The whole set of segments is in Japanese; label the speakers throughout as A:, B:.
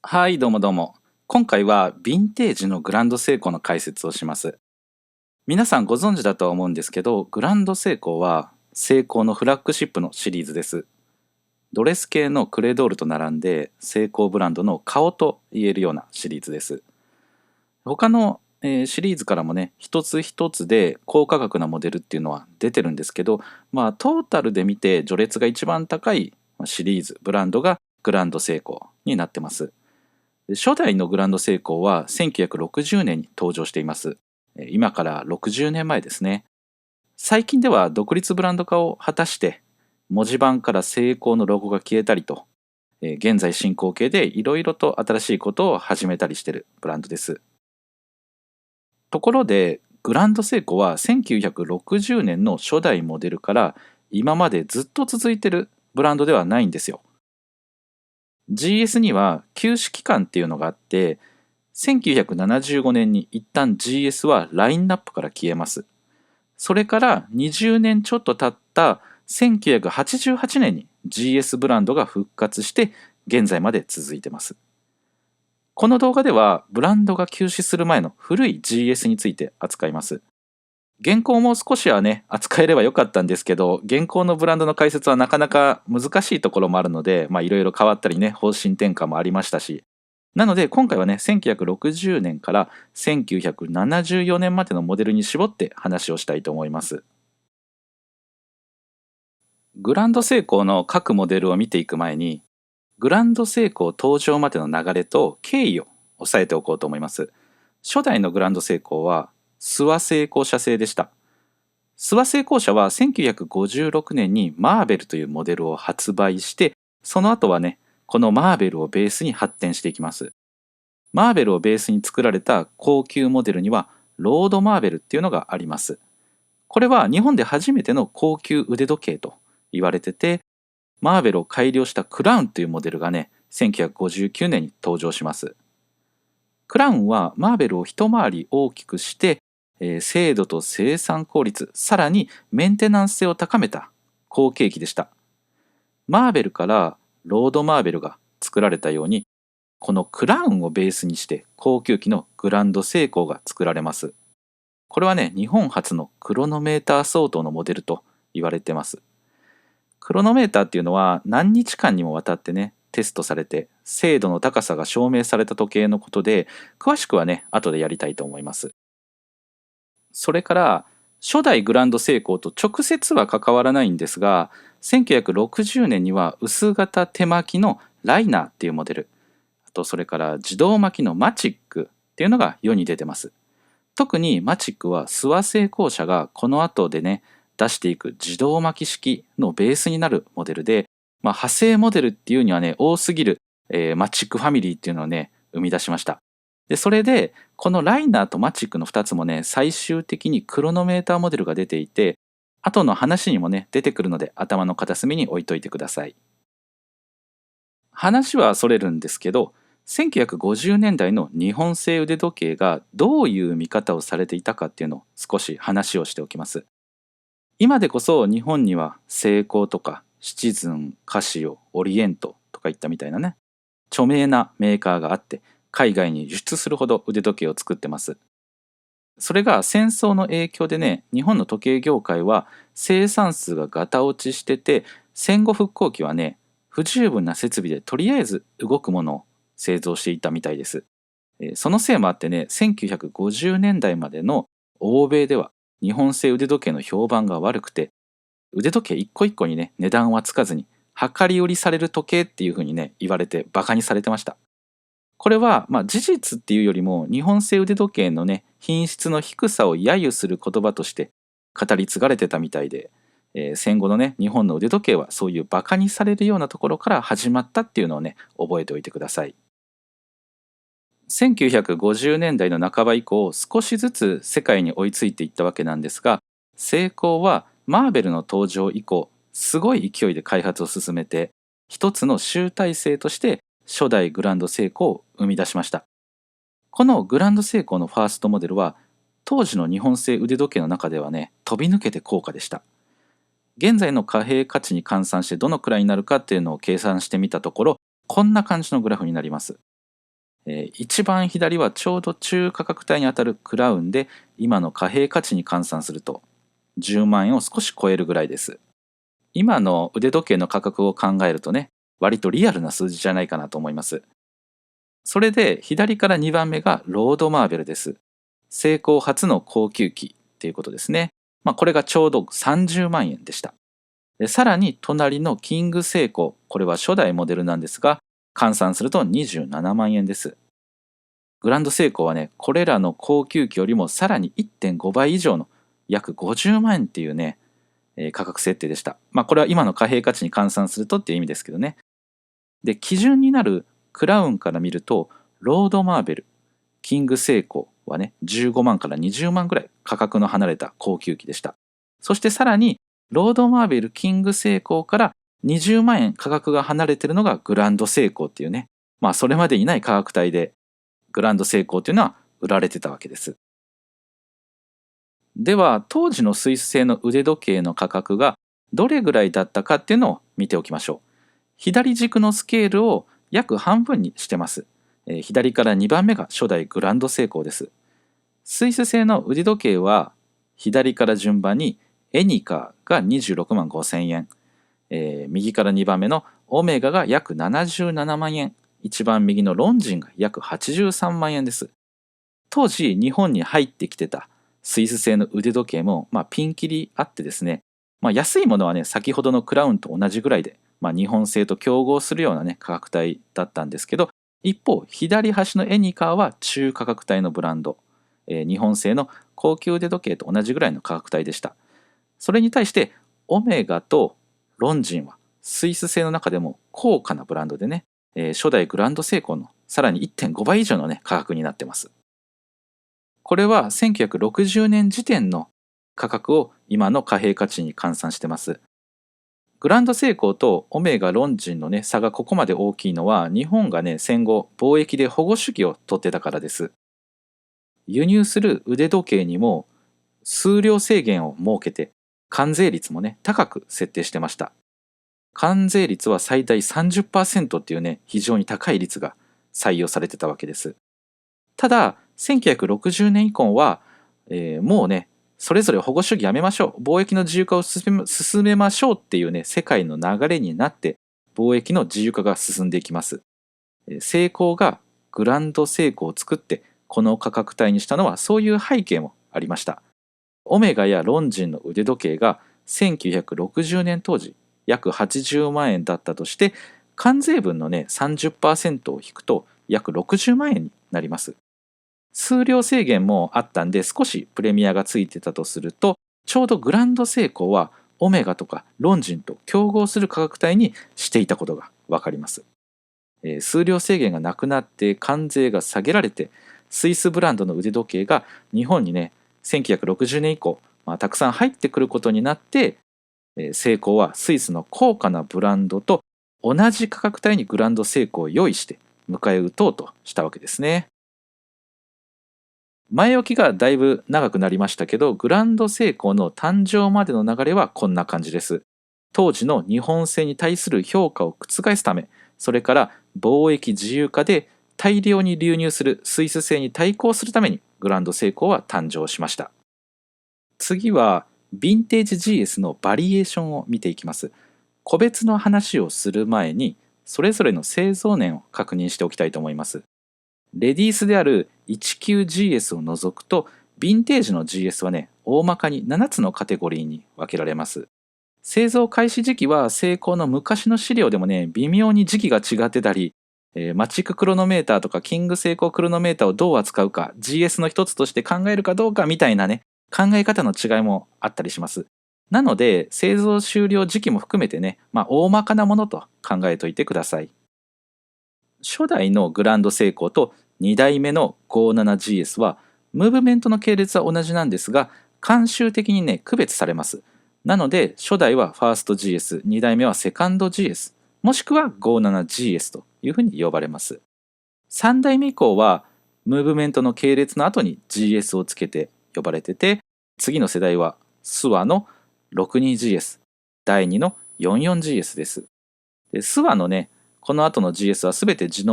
A: はい、どうもどうも。今回はヴィンテージのグランドセイコーの解説をします。皆さんご存知だとは思うんですけど、グランドセイコーはセイコーのフラッグシップのシリーズです。ドレス系のクレドールと並んでセイコーブランドの顔と言えるようなシリーズです。他の、シリーズからもね、一つ一つで高価格なモデルっていうのは出てるんですけど、トータルで見て序列が一番高いシリーズ、ブランドがグランドセイコーになってます。初代のグランドセイコーは1960年に登場しています。今から60年前ですね。最近では独立ブランド化を果たして、文字盤からセイコーのロゴが消えたりと、現在進行形でいろいろと新しいことを始めたりしているブランドです。ところで、グランドセイコーは1960年の初代モデルから今までずっと続いているブランドではないんですよ。GS には休止期間っていうのがあって、1975年に一旦 GS はラインナップから消えます。それから20年ちょっと経った1988年に GS ブランドが復活して現在まで続いてます。この動画ではブランドが休止する前の古い GS について扱います。現行も少しはね、扱えればよかったんですけど、現行のブランドの解説はなかなか難しいところもあるので、いろいろ変わったりね、方針転換もありましたし、なので今回はね、1960年から1974年までのモデルに絞って話をしたいと思います。グランドセイコーの各モデルを見ていく前に、グランドセイコー登場までの流れと経緯を押さえておこうと思います。初代のグランドセイコーは諏訪製鋼社製でした。諏訪製鋼社は1956年にマーベルというモデルを発売して、その後はね、このマーベルをベースに発展していきます。マーベルをベースに作られた高級モデルにはロードマーベルっていうのがあります。これは日本で初めての高級腕時計と言われてて、マーベルを改良したクラウンというモデルがね、1959年に登場します。クラウンはマーベルを一回り大きくして、精度と生産効率、さらにメンテナンス性を高めた後継機でした。マーベルからロードマーベルが作られたように、このクラウンをベースにして高級機のグランドセイコーが作られます。これはね、日本初のクロノメーター相当のモデルと言われてます。クロノメーターっていうのは何日間にもわたってね、テストされて精度の高さが証明された時計のことで、詳しくはね、後でやりたいと思います。それから初代グランドセイコーと直接は関わらないんですが、1960年には薄型手巻きのライナーっていうモデル、あとそれから自動巻きのマチックっていうのが世に出てます。特にマチックは諏訪製鋼社がこの後でね、出していく自動巻き式のベースになるモデルで、派生モデルっていうにはね、多すぎる、マチックファミリーっていうのをね、生み出しました。で、それで、このライナーとマチックの2つもね、最終的にクロノメーターモデルが出ていて、後の話にもね、出てくるので頭の片隅に置いといてください。話はそれるんですけど、1950年代の日本製腕時計がどういう見方をされていたかっていうのを少し話をしておきます。今でこそ日本にはセイコーとかシチズン、カシオ、オリエントとかいったみたいなね、著名なメーカーがあって、海外に輸出するほど腕時計を作ってます。それが戦争の影響でね、日本の時計業界は生産数がガタ落ちしてて、戦後復興期はね、不十分な設備でとりあえず動くものを製造していたみたいです。そのせいもあってね、1950年代までの欧米では日本製腕時計の評判が悪くて、腕時計一個一個にね、値段はつかずに、量り売りされる時計っていう風にね、言われてバカにされてました。これは、事実っていうよりも、日本製腕時計のね、品質の低さを揶揄する言葉として語り継がれてたみたいで、戦後のね、日本の腕時計はそういうバカにされるようなところから始まったっていうのをね、覚えておいてください。1950年代の半ば以降、少しずつ世界に追いついていったわけなんですが、セイコーはマーベルの登場以降、すごい勢いで開発を進めて、一つの集大成として初代グランドセイコーを生み出しました。このグランドセイコーのファーストモデルは、当時の日本製腕時計の中ではね、飛び抜けて高価でした。現在の貨幣価値に換算してどのくらいになるかっていうのを計算してみたところ、こんな感じのグラフになります。一番左はちょうど中価格帯にあたるクラウンで、今の貨幣価値に換算すると10万円を少し超えるぐらいです。今の腕時計の価格を考えるとね、割とリアルな数字じゃないかなと思います。それで左から2番目がロードマーベルです。成功初の高級機っていうことですね。これがちょうど30万円でした。でさらに隣のキングセイコー、これは初代モデルなんですが、換算すると27万円です。グランドセイコーはね、これらの高級機よりもさらに 1.5 倍以上の約50万円っていうね、価格設定でした。これは今の貨幣価値に換算するとっていう意味ですけどね。で、基準になるクラウンから見ると、ロードマーベル、キングセイコーはね、15万から20万ぐらい価格の離れた高級機でした。そしてさらに、ロードマーベル、キングセイコーから20万円価格が離れてるのがグランドセイコーっていうね、それまでにない価格帯で、グランドセイコーっていうのは売られてたわけです。では、当時のスイス製の腕時計の価格がどれぐらいだったかっていうのを見ておきましょう。左軸のスケールを約半分にしてます。左から2番目が初代グランドセイコーです。スイス製の腕時計は左から順番にエニカが26万5千円、右から2番目のオメガが約77万円、一番右のロンジンが約83万円です。当時日本に入ってきてたスイス製の腕時計も、ピンキリあってですね、安いものはね、先ほどのクラウンと同じぐらいで、日本製と競合するようなね、価格帯だったんですけど、一方、左端のエニカーは中価格帯のブランド、日本製の高級腕時計と同じぐらいの価格帯でした。それに対して、オメガとロンジンはスイス製の中でも高価なブランドでね、初代グランドセイコーのさらに 1.5 倍以上のね、価格になってます。これは1960年時点の価格を今の貨幣価値に換算してます。グランドセイコーとオメガロンジンのね、差がここまで大きいのは、日本がね、戦後貿易で保護主義を取ってたからです。輸入する腕時計にも数量制限を設けて、関税率もね、高く設定してました。関税率は最大 30% っていうね、非常に高い率が採用されてたわけです。ただ、1960年以降は、もうね、それぞれ保護主義やめましょう、貿易の自由化を進めましょうっていうね、世界の流れになって、貿易の自由化が進んでいきます。セイコーがグランドセイコーを作って、この価格帯にしたのはそういう背景もありました。オメガやロンジンの腕時計が1960年当時約80万円だったとして、関税分のね 30% を引くと約60万円になります。数量制限もあったんで少しプレミアがついてたとすると、ちょうどグランドセイコーはオメガとかロンジンと競合する価格帯にしていたことが分かります。数量制限がなくなって関税が下げられて、スイスブランドの腕時計が日本にね1960年以降、たくさん入ってくることになって、セイコーはスイスの高価なブランドと同じ価格帯にグランドセイコーを用意して迎え撃とうとしたわけですね。前置きがだいぶ長くなりましたけど、グランドセイコーの誕生までの流れはこんな感じです。当時の日本製に対する評価を覆すため、それから貿易自由化で大量に流入するスイス製に対抗するためにグランドセイコーは誕生しました。次はヴィンテージ GS のバリエーションを見ていきます。個別の話をする前にそれぞれの製造年を確認しておきたいと思います。レディースである 19GS を除くと、ヴィンテージの GS はね、大まかに7つのカテゴリーに分けられます。製造開始時期はセイコーの昔の資料でもね、微妙に時期が違ってたり、マチッククロノメーターとかキングセイコークロノメーターをどう扱うか、GS の一つとして考えるかどうかみたいなね、考え方の違いもあったりします。なので、製造終了時期も含めてね、大まかなものと考えておいてください。初代のグランドセイコーと2代目の 57GS はムーブメントの系列は同じなんですが、慣習的にね区別されます。なので初代はファースト GS、 2代目はセカンド GS、 もしくは 57GS というふうに呼ばれます。3代目以降はムーブメントの系列の後に GS をつけて呼ばれてて、次の世代はスワの 62GS、 第2の 44GS です。でスワのねこの後の GS は全て自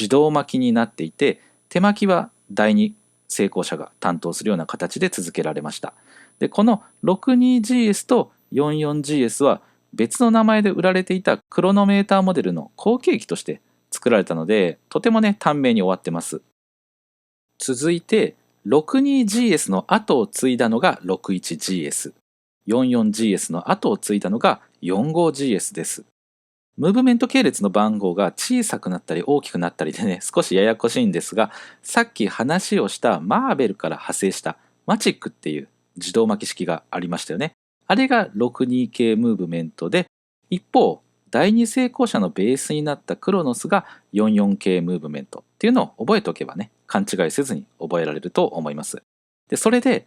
A: 動巻きになっていて、手巻きは第二成功者が担当するような形で続けられました。で、この 62GS と 44GS は別の名前で売られていたクロノメーターモデルの後継機として作られたので、とてもね、短命に終わってます。続いて、62GS の後を継いだのが 61GS、44GS の後を継いだのが 45GS です。ムーブメント系列の番号が小さくなったり大きくなったりでね、少しややこしいんですが、さっき話をしたマーベルから派生したマチックっていう自動巻き式がありましたよね。あれが 62系ムーブメントで、一方、第二成功者のベースになったクロノスが44系ムーブメントっていうのを覚えておけばね、勘違いせずに覚えられると思います。で、それで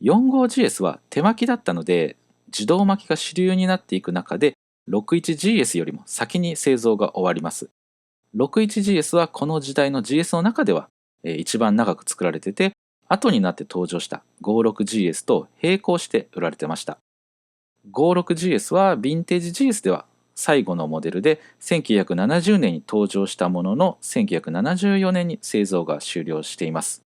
A: 45GS は手巻きだったので、自動巻きが主流になっていく中で、61GS よりも先に製造が終わります。61GS はこの時代の GS の中では一番長く作られてて、後になって登場した 56GS と並行して売られてました。56GS はヴィンテージ GS では最後のモデルで1970年に登場したものの1974年に製造が終了しています。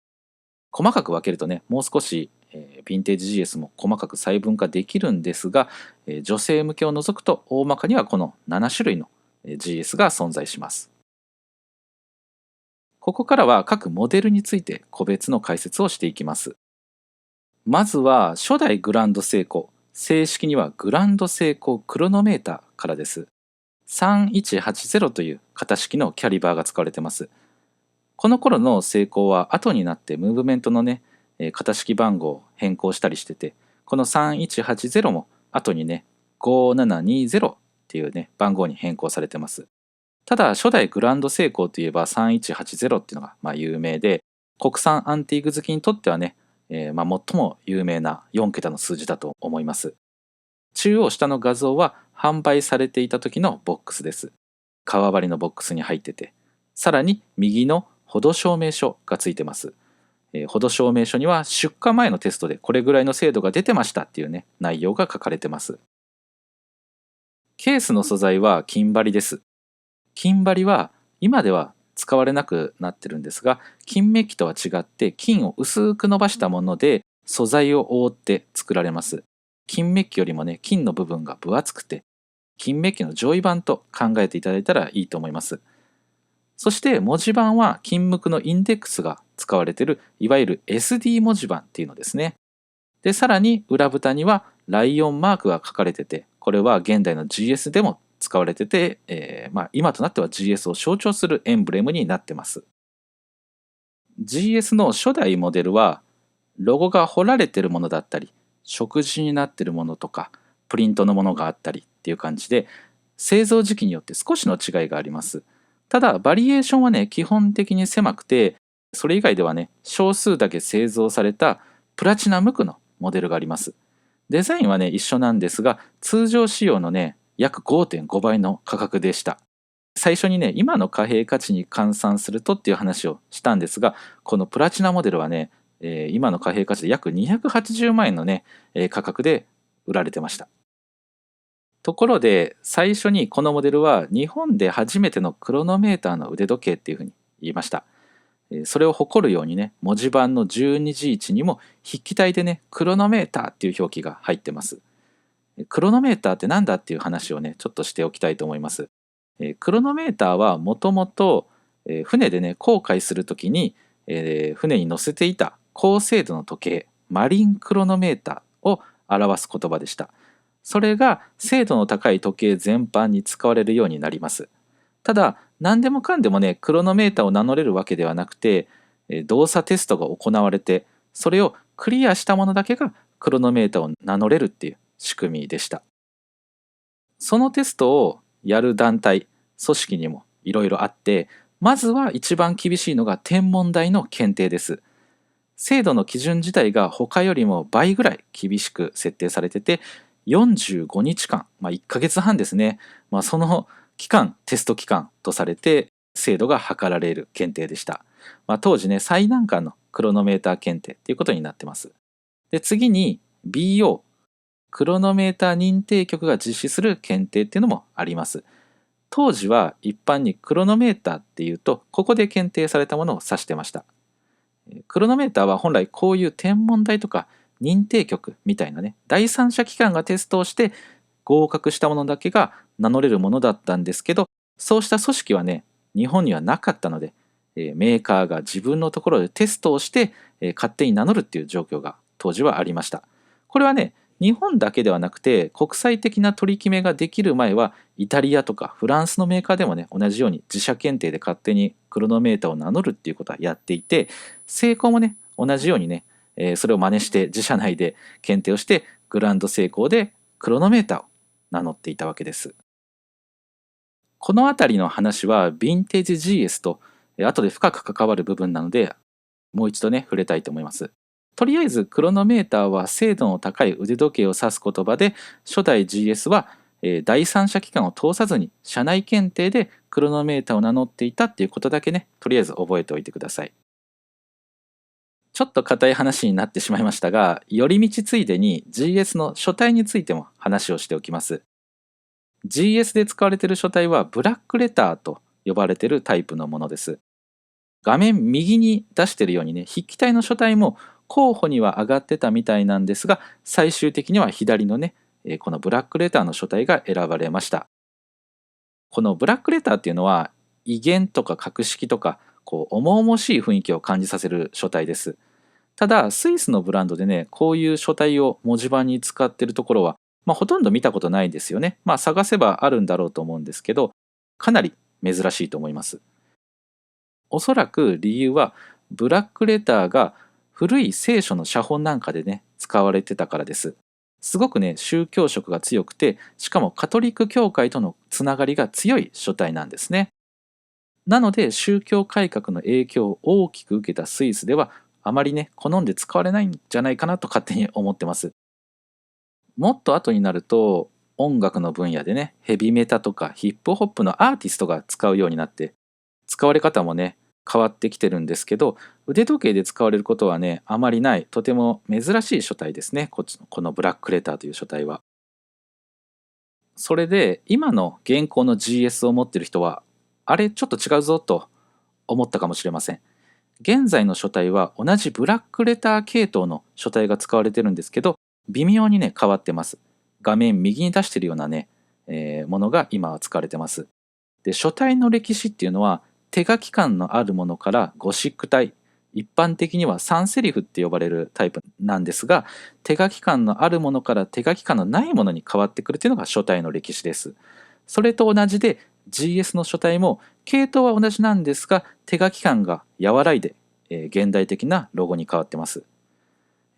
A: 細かく分けるとね、もう少しヴィンテージ GS も細かく細分化できるんですが、女性向けを除くと大まかにはこの7種類の GS が存在します。ここからは各モデルについて個別の解説をしていきます。まずは初代グランドセイコー、正式にはグランドセイコークロノメーターからです。3180という型式のキャリバーが使われています。この頃のセイコーは後になってムーブメントのね、型式番号を変更したりしてて、この3180も後にね、5720っていうね、番号に変更されてます。ただ、初代グランドセイコーといえば3180っていうのが有名で、国産アンティーク好きにとってはね、最も有名な4桁の数字だと思います。中央下の画像は販売されていた時のボックスです。革張りのボックスに入ってて、さらに右の補助証明書がついてます。補助証明書には出荷前のテストでこれぐらいの精度が出てましたっていうね、内容が書かれてます。ケースの素材は金張りです。金張りは今では使われなくなってるんですが、金メッキとは違って金を薄く伸ばしたもので素材を覆って作られます。金メッキよりもね、金の部分が分厚くて、金メッキの上位版と考えていただいたらいいと思います。そして文字盤は金無垢のインデックスが使われているいわゆる SD 文字盤っていうのですね。で、さらに裏蓋にはライオンマークが書かれてて、これは現代の GS でも使われてて、今となっては GS を象徴するエンブレムになってます。GS の初代モデルはロゴが彫られてるものだったり、食事になってるものとか、プリントのものがあったりっていう感じで、製造時期によって少しの違いがあります。ただバリエーションはね、基本的に狭くて、それ以外ではね、少数だけ製造されたプラチナ無垢のモデルがあります。デザインはね、一緒なんですが、通常仕様のね、約 5.5 倍の価格でした。最初にね、今の貨幣価値に換算するとっていう話をしたんですが、このプラチナモデルはね、今の貨幣価値で約280万円のね、価格で売られてました。ところで、最初にこのモデルは日本で初めてのクロノメーターの腕時計っていうふうに言いました。それを誇るようにね、文字盤の12時位置にも筆記体でね、クロノメーターっていう表記が入ってます。クロノメーターってなんだっていう話をね、ちょっとしておきたいと思います。クロノメーターはもともと船でね、航海するときに船に乗せていた高精度の時計、マリンクロノメーターを表す言葉でした。それが精度の高い時計全般に使われるようになります。ただ、何でもかんでもね、クロノメーターを名乗れるわけではなくて、動作テストが行われて、それをクリアしたものだけがクロノメーターを名乗れるっていう仕組みでした。そのテストをやる団体、組織にもいろいろあって、まずは一番厳しいのが天文台の検定です。精度の基準自体が他よりも倍ぐらい厳しく設定されてて、45日間、1ヶ月半ですね。その期間、テスト期間とされて、精度が測られる検定でした。当時ね、最難関のクロノメーター検定ということになってます。で、次に BO、クロノメーター認定局が実施する検定っていうのもあります。当時は一般にクロノメーターっていうと、ここで検定されたものを指してました。クロノメーターは本来こういう天文台とか認定局みたいなね、第三者機関がテストをして合格したものだけが名乗れるものだったんですけど、そうした組織はね、日本にはなかったので、メーカーが自分のところでテストをして、勝手に名乗るっていう状況が当時はありました。これはね、日本だけではなくて国際的な取り決めができる前はイタリアとかフランスのメーカーでもね、同じように自社検定で勝手にクロノメーターを名乗るっていうことはやっていて、セイコーもね同じようにね、それを真似して自社内で検定をしてグランドセイコーでクロノメーターを名乗っていたわけです。このあたりの話はヴィンテージ GS と後で深く関わる部分なので、もう一度ね触れたいと思います。とりあえずクロノメーターは精度の高い腕時計を指す言葉で、初代 GS は第三者機関を通さずに社内検定でクロノメーターを名乗っていたっていうことだけね、とりあえず覚えておいてください。ちょっと硬い話になってしまいましたが、寄り道ついでに GS の書体についても話をしておきます。GS で使われている書体はブラックレターと呼ばれているタイプのものです。画面右に出しているようにね、筆記体の書体も候補には上がってたみたいなんですが、最終的には左のね、このブラックレターの書体が選ばれました。このブラックレターっていうのは威厳とか格式とか重々しい雰囲気を感じさせる書体です。ただスイスのブランドでね、こういう書体を文字盤に使っているところは、ほとんど見たことないですよね。探せばあるんだろうと思うんですけど、かなり珍しいと思います。おそらく理由はブラックレターが古い聖書の写本なんかでね使われてたからです。すごくね宗教色が強くて、しかもカトリック教会とのつながりが強い書体なんですね。なので宗教改革の影響を大きく受けたスイスではあまりね好んで使われないんじゃないかなと勝手に思ってます。もっと後になると音楽の分野でね、ヘビメタとかヒップホップのアーティストが使うようになって、使われ方もね変わってきてるんですけど、腕時計で使われることはねあまりない、とても珍しい書体ですね、このブラックレターという書体は。それで今の現行の GS を持ってる人は、あれちょっと違うぞと思ったかもしれません。現在の書体は同じブラックレター系統の書体が使われてるんですけど、微妙にね変わってます。画面右に出してるようなね、ものが今は使われてます。で書体の歴史っていうのは手書き感のあるものからゴシック体、一般的にはサンセリフって呼ばれるタイプなんですが、手書き感のあるものから手書き感のないものに変わってくるというのが書体の歴史です。それと同じで GS の書体も系統は同じなんですが、手書き感が和らいで、現代的なロゴに変わってます。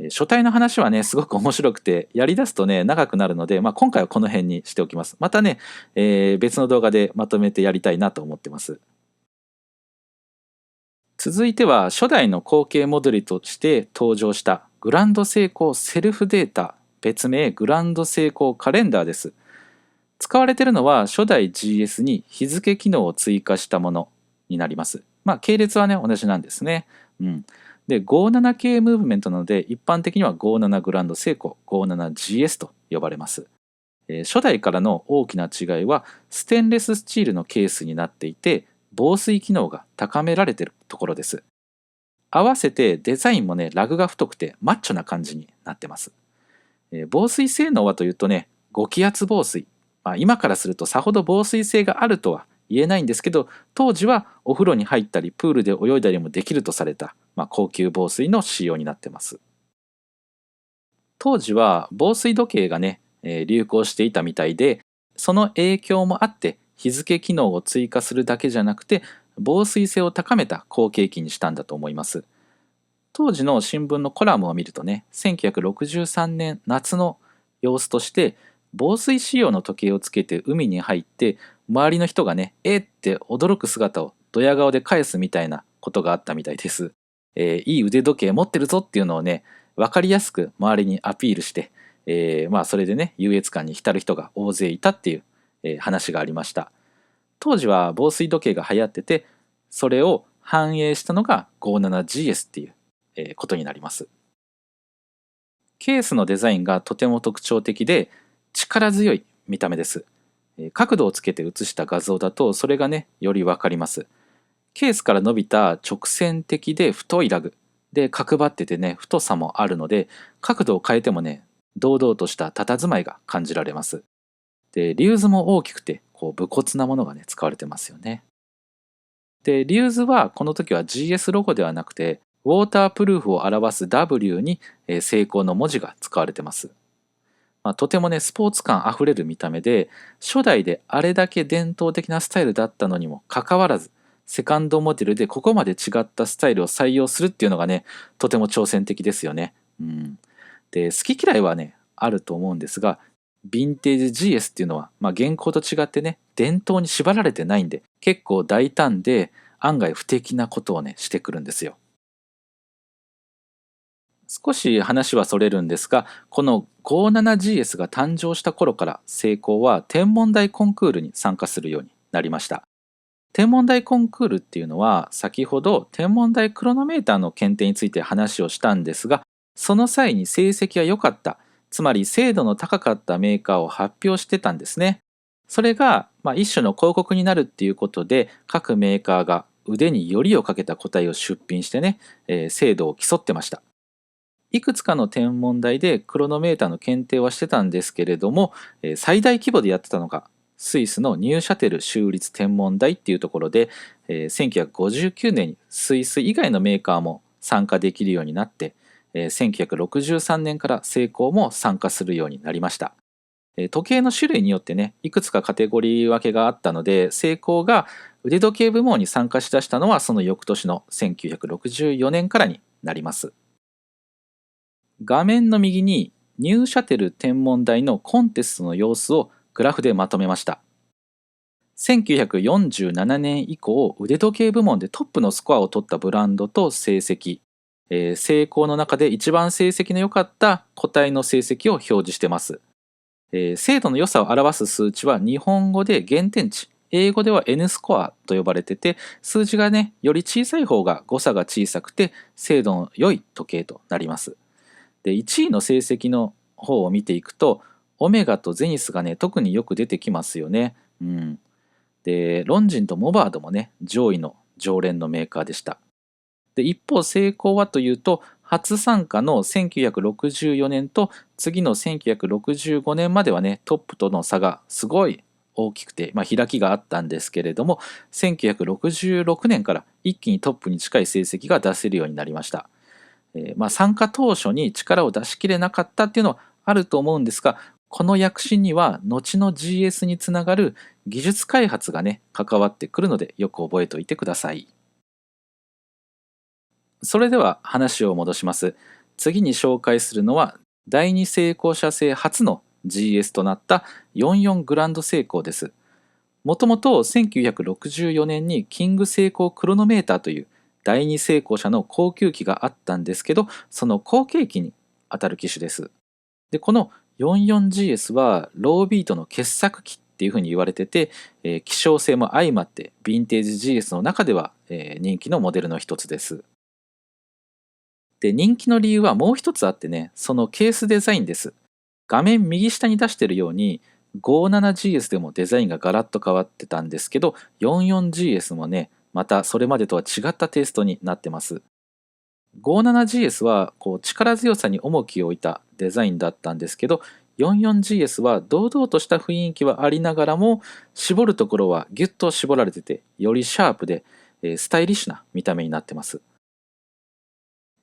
A: 書体の話はねすごく面白くてやりだすとね長くなるので、今回はこの辺にしておきます。またね、別の動画でまとめてやりたいなと思ってます。続いては初代の後継モデルとして登場したグランドセイコーセルフデータ、別名グランドセイコーカレンダーです。使われているのは初代 GS に日付機能を追加したものになります。系列はね同じなんですね。で 57K ムーブメントなので一般的には57グランドセイコー 57GS と呼ばれます。初代からの大きな違いはステンレススチールのケースになっていて、防水機能が高められているところです。合わせてデザインもねラグが太くてマッチョな感じになってます。防水性能はというとね、5気圧防水、今からするとさほど防水性があるとは言えないんですけど、当時はお風呂に入ったりプールで泳いだりもできるとされた、高級防水の仕様になってます。当時は防水時計がね、流行していたみたいで、その影響もあって日付機能を追加するだけじゃなくて防水性を高めた後継機にしたんだと思います。当時の新聞のコラムを見るとね、1963年夏の様子として防水仕様の時計をつけて海に入って周りの人がねって驚く姿をドヤ顔で返すみたいなことがあったみたいです。いい腕時計持ってるぞっていうのをね分かりやすく周りにアピールして、それでね優越感に浸る人が大勢いたっていう、話がありました。当時は防水時計が流行ってて、それを反映したのが 57GS っていう、ことになります。ケースのデザインがとても特徴的で力強い見た目です。角度をつけて写した画像だとそれがねよりわかります。ケースから伸びた直線的で太いラグで角張っててね太さもあるので、角度を変えてもね堂々とした佇まいが感じられます。でリューズも大きくて武骨なものがね使われてますよね。でリューズはこの時は GS ロゴではなくてウォータープルーフを表す W に成功の文字が使われてます。とてもねスポーツ感あふれる見た目で、初代であれだけ伝統的なスタイルだったのにもかかわらずセカンドモデルでここまで違ったスタイルを採用するっていうのがねとても挑戦的ですよね。で好き嫌いはねあると思うんですが、ヴィンテージ GS っていうのは、現行と違ってね伝統に縛られてないんで結構大胆で案外不敵なことをねしてくるんですよ。少し話はそれるんですが、この 57GS が誕生した頃からセイコーは天文台コンクールに参加するようになりました。天文台コンクールっていうのは先ほど天文台クロノメーターの検定について話をしたんですが、その際に成績が良かった、つまり精度の高かったメーカーを発表してたんですね。それが、一種の広告になるっていうことで、各メーカーが腕によりをかけた個体を出品してね、精度を競ってました。いくつかの天文台でクロノメーターの検定はしてたんですけれども、最大規模でやってたのがスイスのニューシャテル州立天文台っていうところで、1959年にスイス以外のメーカーも参加できるようになって、1963年からセイコーも参加するようになりました。時計の種類によってねいくつかカテゴリー分けがあったので、セイコーが腕時計部門に参加しだしたのはその翌年の1964年からになります。画面の右にニューシャテル天文台のコンテストの様子をグラフでまとめました。1947年以降腕時計部門でトップのスコアを取ったブランドと成績、セイコーの中で一番成績の良かった個体の成績を表示してます。精度の良さを表す数値は日本語で減点値、英語では N スコアと呼ばれてて、数字がねより小さい方が誤差が小さくて精度の良い時計となります。で1位の成績の方を見ていくとオメガとゼニスがね特によく出てきますよね。でロンジンとモバードもね上位の常連のメーカーでした。で一方セイコーはというと初参加の1964年と次の1965年まではねトップとの差がすごい大きくて、開きがあったんですけれども、1966年から一気にトップに近い成績が出せるようになりました。参加当初に力を出しきれなかったっていうのはあると思うんですが、この躍進には後の GS につながる技術開発がね関わってくるのでよく覚えておいてください。それでは話を戻します。次に紹介するのは第二成功社製初の GS となった44グランドセイコーです。もともと1964年にキングセイコークロノメーターという第二成功社の高級機があったんですけど、その後継機にあたる機種です。でこの 44GS はロービートの傑作機っていうふうに言われてて、希少性も相まってヴィンテージ GS の中では、人気のモデルの一つです。で人気の理由はもう一つあってね、そのケースデザインです。画面右下に出しているように 57GS でもデザインがガラッと変わってたんですけど、 44GS もねまたそれまでとは違ったテイストになってます。57GS は力強さに重きを置いたデザインだったんですけど、 44GS は堂々とした雰囲気はありながらも絞るところはギュッと絞られててよりシャープでスタイリッシュな見た目になってます。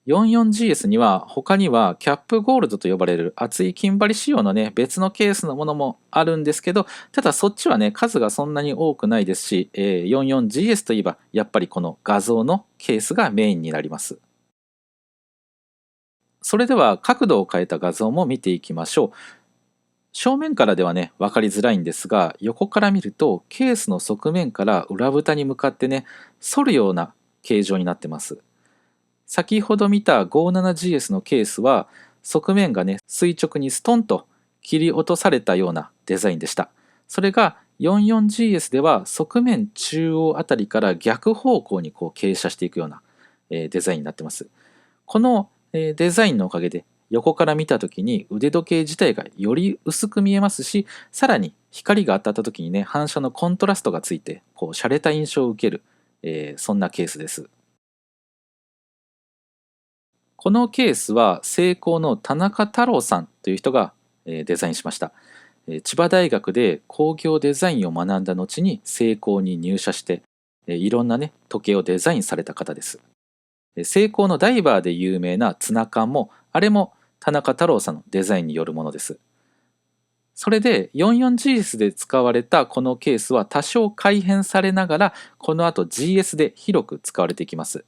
A: 44GS には他にはキャップゴールドと呼ばれる厚い金張り仕様のね別のケースのものもあるんですけど、ただそっちはね数がそんなに多くないですし、44GS といえばやっぱりこの画像のケースがメインになります。それでは角度を変えた画像も見ていきましょう。正面からではね分かりづらいんですが、横から見るとケースの側面から裏蓋に向かってね反るような形状になってます。先ほど見た 57GS のケースは側面がね垂直にストンと切り落とされたようなデザインでした。それが 44GS では側面中央あたりから逆方向に傾斜していくようなデザインになってます。このデザインのおかげで横から見た時に腕時計自体がより薄く見えますし、さらに光が当たった時にね、反射のコントラストがついて洒落た印象を受ける、そんなケースです。このケースはセイコーの田中太郎さんという人がデザインしました。千葉大学で工業デザインを学んだ後にセイコーに入社して、いろんなね時計をデザインされた方です。セイコーのダイバーで有名なツナ缶も、あれも田中太郎さんのデザインによるものです。それで 44GS で使われたこのケースは多少改変されながら、この後 GS で広く使われていきます。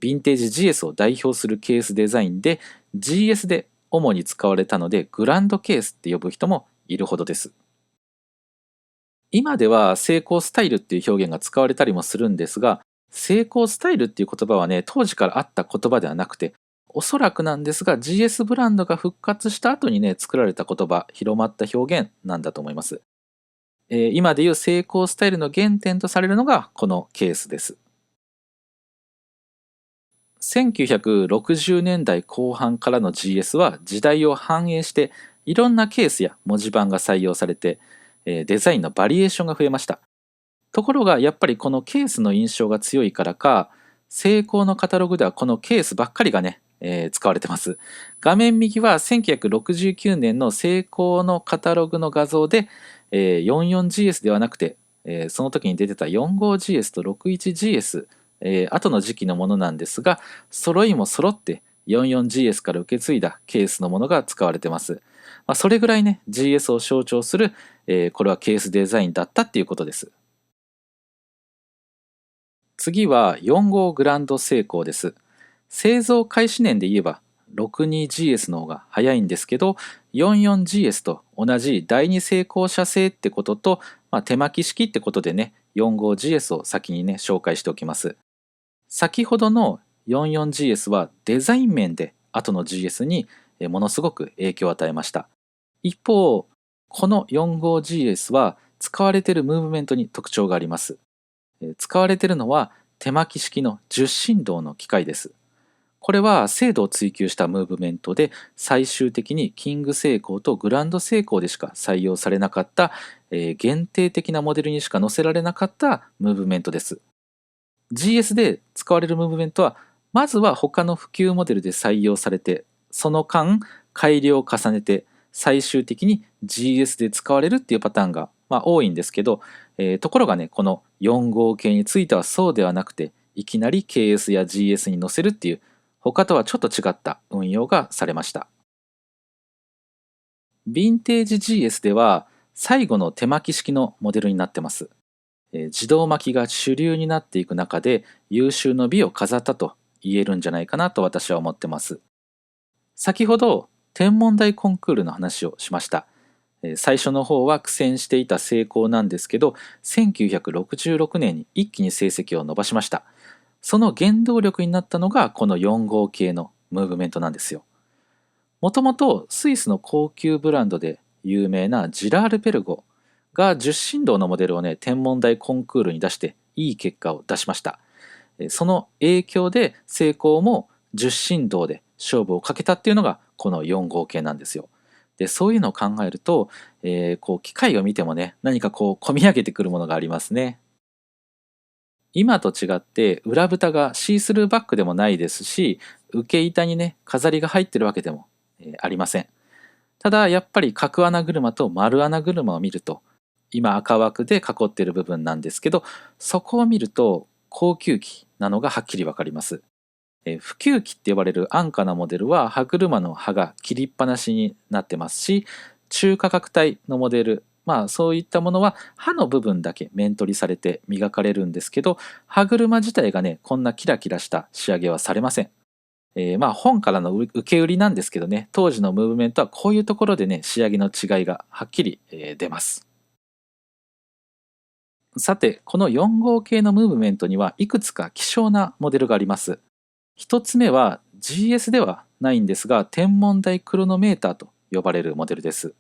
A: ヴィンテージ GS を代表するケースデザインで GS で主に使われたので、グランドケースって呼ぶ人もいるほどです。今ではセイコースタイルっていう表現が使われたりもするんですが、セイコースタイルっていう言葉はね、当時からあった言葉ではなくて、おそらくなんですが GS ブランドが復活した後にね作られた言葉、広まった表現なんだと思います。今でいうセイコースタイルの原点とされるのがこのケースです。1960年代後半からの GS は時代を反映していろんなケースや文字盤が採用されて、デザインのバリエーションが増えました。ところがやっぱりこのケースの印象が強いからか、セイコーのカタログではこのケースばっかりがね、使われてます。画面右は1969年のセイコーのカタログの画像で、44GS ではなくて、その時に出てた 45GS と 61GS、後の時期のものなんですが、揃いも揃って 44GS から受け継いだケースのものが使われてます。それぐらいね GS を象徴する、これはケースデザインだったっていうことです。次は45グランドセイコーです。製造開始年で言えば 62GS の方が早いんですけど、 44GS と同じ第二成功社製ってことと、手巻き式ってことでね 45GS を先にね紹介しておきます。先ほどの 44GS はデザイン面で後の GS にものすごく影響を与えました。一方、この 45GS は使われているムーブメントに特徴があります。使われているのは手巻き式の10振動の機械です。これは精度を追求したムーブメントで、最終的にキングセイコーとグランドセイコーでしか採用されなかった、限定的なモデルにしか載せられなかったムーブメントです。GS で使われるムーブメントは、まずは他の普及モデルで採用されて、その間改良を重ねて最終的に GS で使われるっていうパターンが、多いんですけど、ところがねこの4号系についてはそうではなくて、いきなり KS や GS に載せるっていう他とはちょっと違った運用がされました。ヴィンテージ GS では最後の手巻き式のモデルになってます。自動巻きが主流になっていく中で優秀の美を飾ったと言えるんじゃないかなと私は思ってます。先ほど天文台コンクールの話をしました。最初の方は苦戦していた成功なんですけど、1966年に一気に成績を伸ばしました。その原動力になったのがこの4号系のムーブメントなんですよ。もともとスイスの高級ブランドで有名なジラール・ペルゴが10振動のモデルをね天文台コンクールに出していい結果を出しました。その影響で成功も10振動で勝負をかけたっていうのがこの4号系なんですよ。でそういうのを考えると、機械を見てもね何か込み上げてくるものがありますね。今と違って裏蓋がシースルーバッグでもないですし、受け板にね飾りが入ってるわけでも、ありません。ただやっぱり角穴車と丸穴車を見ると、今赤枠で囲っている部分なんですけど、そこを見ると高級機なのがはっきりわかります。普及機って呼ばれる安価なモデルは歯車の刃が切りっぱなしになってますし、中価格帯のモデル、そういったものは刃の部分だけ面取りされて磨かれるんですけど、歯車自体がねこんなキラキラした仕上げはされません。本からの受け売りなんですけどね、当時のムーブメントはこういうところでね仕上げの違いがはっきり出ます。さてこの4号系のムーブメントにはいくつか希少なモデルがあります。一つ目は GS ではないんですが、天文台クロノメーターと呼ばれるモデルです。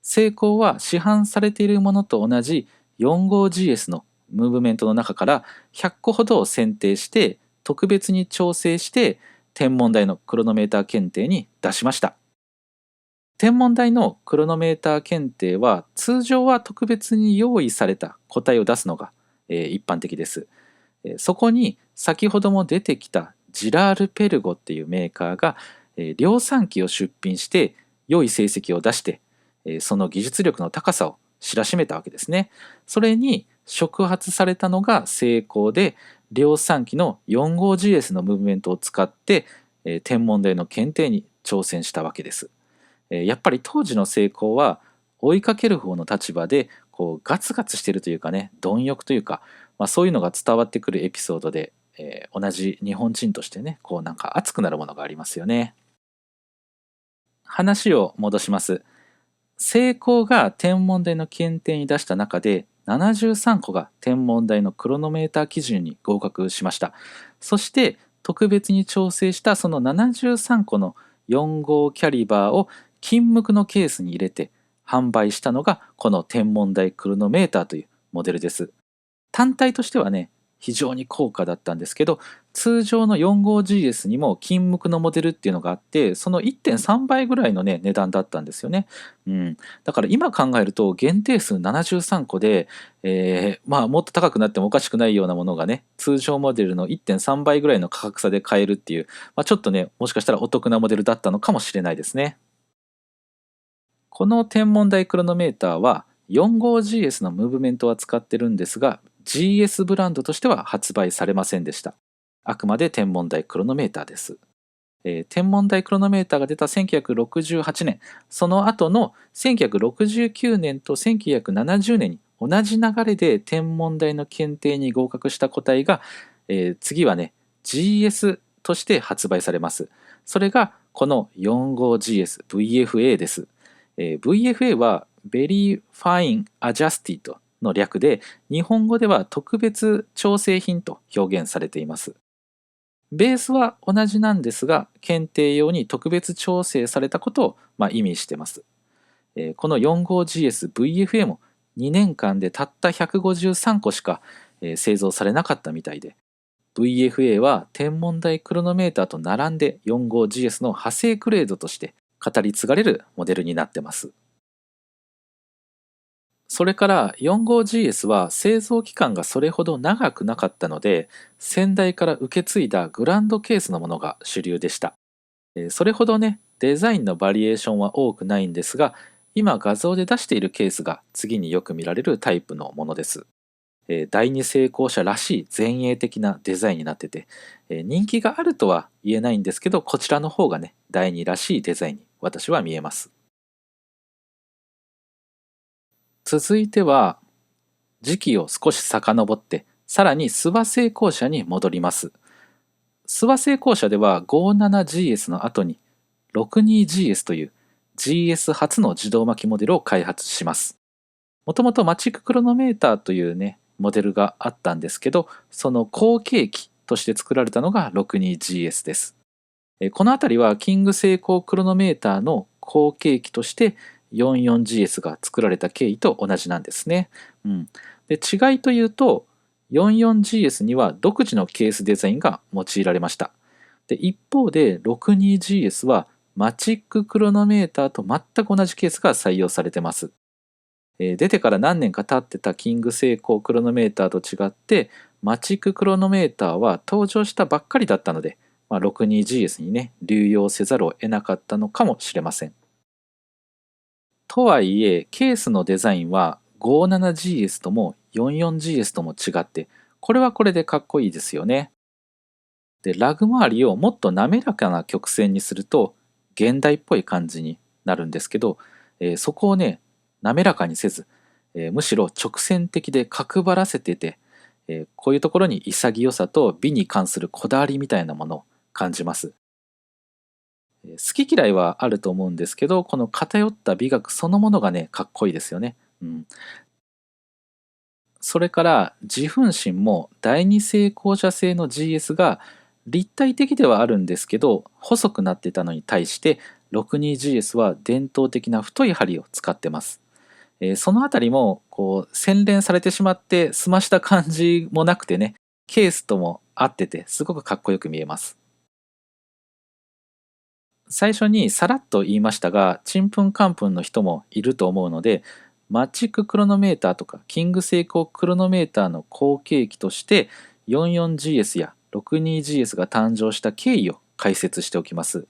A: セイコーは市販されているものと同じ 45GS のムーブメントの中から100個ほどを選定して特別に調整して天文台のクロノメーター検定に出しました。天文台のクロノメーター検定は通常は特別に用意された個体を出すのが一般的です。そこに先ほども出てきたジラール・ペルゴっていうメーカーが量産機を出品して良い成績を出してその技術力の高さを知らしめたわけですね。それに触発されたのが成功で、量産機の 4号GS のムーブメントを使って天文台の検定に挑戦したわけです。やっぱり当時の成功は追いかける方の立場でこうガツガツしてるというかね、貪欲というか、そういうのが伝わってくるエピソードで、同じ日本人としてね、こうなんか熱くなるものがありますよね。話を戻します。成功が天文台の検定に出した中で73個が天文台のクロノメーター基準に合格しました。そして特別に調整したその73個の4号キャリバーを金無垢のケースに入れて販売したのがこの天文台クロノメーターというモデルです。単体としてはね、非常に高価だったんですけど、通常の 4号GS にも金無垢のモデルっていうのがあって、その1.3倍ぐらいのね値段だったんですよね。だから今考えると限定数73個で、もっと高くなってもおかしくないようなものがね、通常モデルの1.3倍ぐらいの価格差で買えるっていう、ちょっとね、もしかしたらお得なモデルだったのかもしれないですね。この天文台クロノメーターは 4号GS のムーブメントは使ってるんですが、 GS ブランドとしては発売されませんでした。あくまで天文台クロノメーターです。天文台クロノメーターが出た1968年、その後の1969年と1970年に同じ流れで天文台の検定に合格した個体が、次はね GS として発売されます。それがこの 4号GS VFA です。VFA は Very Fine Adjusted の略で、日本語では特別調整品と表現されています。ベースは同じなんですが、検定用に特別調整されたことを意味しています。この 4号GS VFA も2年間でたった153個しか製造されなかったみたいで、VFA は天文台クロノメーターと並んで 4号GS の派生グレードとして語り継がれるモデルになってます。それから 4号GS は製造期間がそれほど長くなかったので、先代から受け継いだグランドケースのものが主流でした。それほどね、デザインのバリエーションは多くないんですが、今画像で出しているケースが次によく見られるタイプのものです。第二成功者らしい前衛的なデザインになってて、人気があるとは言えないんですけど、こちらの方がね、第二らしいデザインに私は見えます。続いては、時期を少し遡って、さらに諏訪成功者に戻ります。諏訪成功者では 57GS の後に 62GS という GS 初の自動巻きモデルを開発します。もともとマチッククロノメーターというね、モデルがあったんですけど、その後継機として作られたのが 62GS です。このあたりはキングセイコークロノメーターの後継機として 44GS が作られた経緯と同じなんですね。で、違いというと 44GS には独自のケースデザインが用いられました。で、一方で 62GS はマチッククロノメーターと全く同じケースが採用されてます。出てから何年か経ってたキングセイコークロノメーターと違って、マチッククロノメーターは登場したばっかりだったので、62GS にね、流用せざるを得なかったのかもしれません。とはいえ、ケースのデザインは 57GS とも 44GS とも違って、これはこれでかっこいいですよね。で、ラグ周りをもっと滑らかな曲線にすると、現代っぽい感じになるんですけど、そこをね、滑らかにせず、むしろ直線的で角張らせてて、こういうところに潔さと美に関するこだわりみたいなものを感じます。好き嫌いはあると思うんですけど、この偏った美学そのものがね、かっこいいですよね。それから自噴芯も第二成功者製の GS が立体的ではあるんですけど細くなっていたのに対して 62GS は伝統的な太い針を使ってます。そのあたりもこう洗練されてしまって澄ました感じもなくてね、ケースとも合っててすごくかっこよく見えます。最初にさらっと言いましたが、ちんぷんかんぷんの人もいると思うので、マッチッククロノメーターとかキングセイコークロノメーターの後継機として 44GS や 62GS が誕生した経緯を解説しておきます。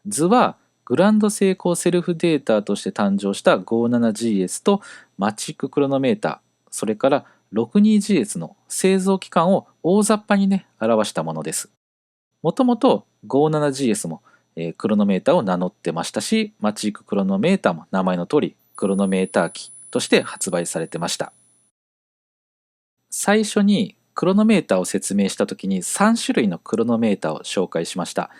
A: 図はグランドセイコーセルフデータとして誕生した 57GS とマッチッククロノメーター、それから 62GS の製造期間を大雑把にね表したものです。もともと 57GS もクロノメーターを名乗ってましたし、マッチッククロノメーターも名前の通りクロノメーター機として発売されてました。最初にクロノメーターを説明した時に3種類のクロノメーターを紹介しました。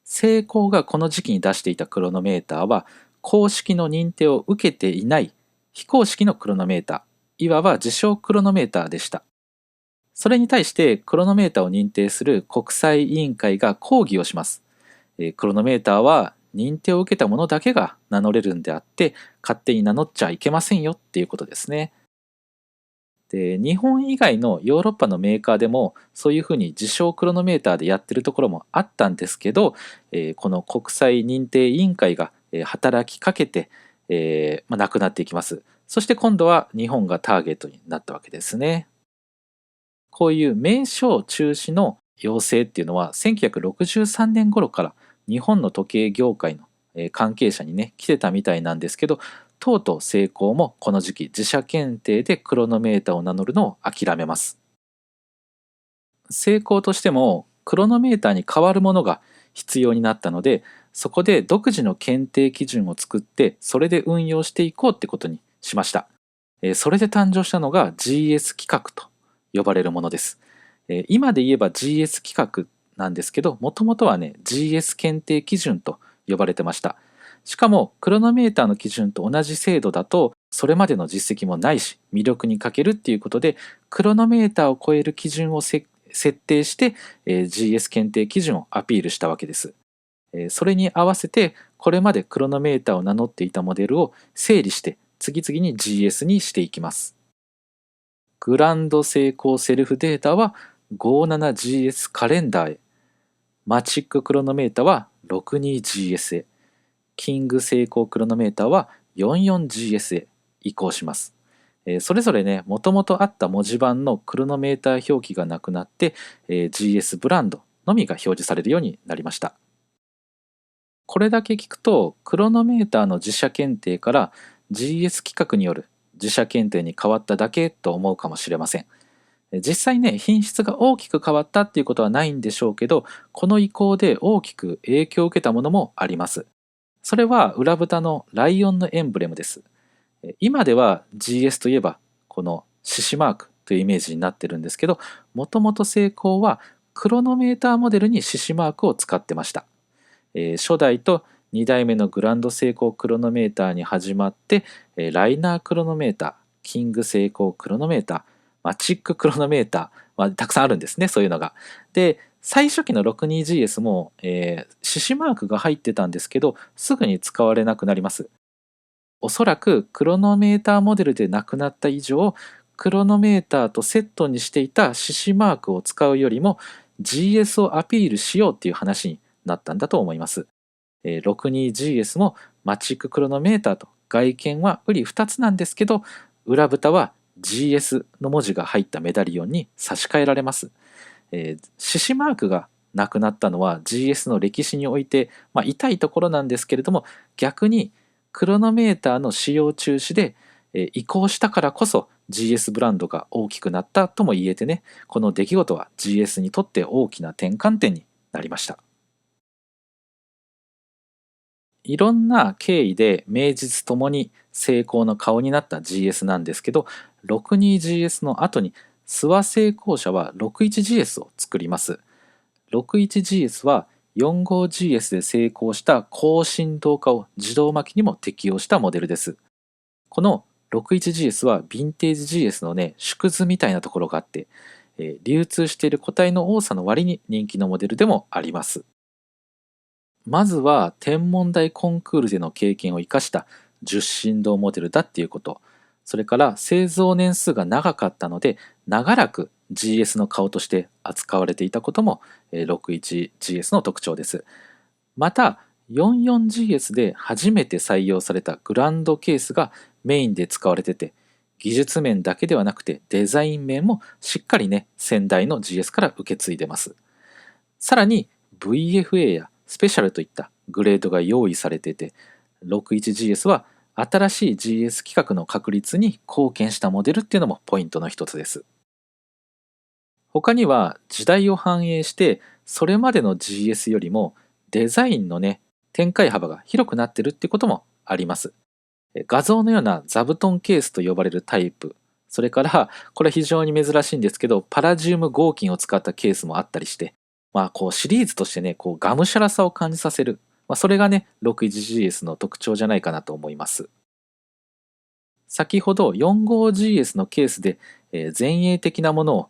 A: セイコーがこの時期に出していたクロノメーターは公式の認定を受けていない非公式のクロノメーター、いわば自称クロノメーターでした。それに対してクロノメーターを認定する国際委員会が抗議をします。クロノメーターは認定を受けたものだけが名乗れるんであって勝手に名乗っちゃいけませんよっていうことですね。で、日本以外のヨーロッパのメーカーでもそういうふうに自称クロノメーターでやってるところもあったんですけど、この国際認定委員会が働きかけて、なくなっていきます。そして今度は日本がターゲットになったわけですね。こういう名称中止の要請っていうのは1963年頃から日本の時計業界の関係者にね来てたみたいなんですけど、とうとうセイコーもこの時期自社検定でクロノメーターを名乗るのを諦めます。セイコーとしてもクロノメーターに代わるものが必要になったので、そこで独自の検定基準を作ってそれで運用していこうってことにしました。それで誕生したのが GS 規格と呼ばれるものです。今で言えば GS 規格なんですけど、もともとはね GS 検定基準と呼ばれてました。しかもクロノメーターの基準と同じ精度だとそれまでの実績もないし魅力に欠けるっていうことで、クロノメーターを超える基準を設定して、GS 検定基準をアピールしたわけです。それに合わせてこれまでクロノメーターを名乗っていたモデルを整理して次々に GS にしていきます。グランドセイコーセルフデータは 57GS カレンダーへ、マチッククロノメータは 62GS へ、キングセイコークロノメータは 44GS へ移行します。それぞれね、もともとあった文字盤のクロノメーター表記がなくなって、GS ブランドのみが表示されるようになりました。これだけ聞くと、クロノメーターの自社検定から GS 規格による自社検定に変わっただけと思うかもしれません。実際ね、品質が大きく変わったっていうことはないんでしょうけど、この移行で大きく影響を受けたものもあります。それは裏蓋のライオンのエンブレムです。今では GS といえばこの獅子マークというイメージになってるんですけど、もともとセイコーはクロノメーターモデルに獅子マークを使ってました。初代と2代目のグランドセイコークロノメーターに始まって、ライナークロノメーター、キングセイコークロノメーター、マチッククロノメーター、たくさんあるんですね、そういうのが。で、最初期の 62GS も、獅子マークが入ってたんですけど、すぐに使われなくなります。おそらくクロノメーターモデルでなくなった以上、クロノメーターとセットにしていた獅子マークを使うよりも GS をアピールしようっていう話になったんだと思います。62GS もマチッククロノメーターと外見は瓜二つなんですけど、裏蓋は GS の文字が入ったメダリオンに差し替えられます。獅子マークがなくなったのは GS の歴史において、痛いところなんですけれども、逆にクロノメーターの使用中止で移行したからこそ GS ブランドが大きくなったとも言えてね、この出来事は GS にとって大きな転換点になりました。いろんな経緯で名実ともに成功の顔になった GS なんですけど、 62GS の後に諏訪製鋼社は 61GS を作ります。 61GS は 45GS で成功した高振動化を自動巻きにも適用したモデルです。この 61GS はヴィンテージ GS のね縮図みたいなところがあって、流通している個体の多さの割に人気のモデルでもあります。まずは天文台コンクールでの経験を生かした10振動モデルだっていうこと、それから製造年数が長かったので長らく GS の顔として扱われていたことも 61GS の特徴です。また 44GS で初めて採用されたグランドケースがメインで使われてて、技術面だけではなくてデザイン面もしっかりね、先代の GS から受け継いでます。さらに VFA やスペシャルといったグレードが用意されていて、61GS は新しい GS 規格の確立に貢献したモデルっていうのもポイントの一つです。他には時代を反映してそれまでの GS よりもデザインのね、展開幅が広くなってるってこともあります。画像のような座布団ケースと呼ばれるタイプ、それからこれ非常に珍しいんですけど、パラジウム合金を使ったケースもあったりして、こうシリーズとしてね、こうがむしゃらさを感じさせる、それがね 61GS の特徴じゃないかなと思います。先ほど 45GS のケースで、前衛的なものを、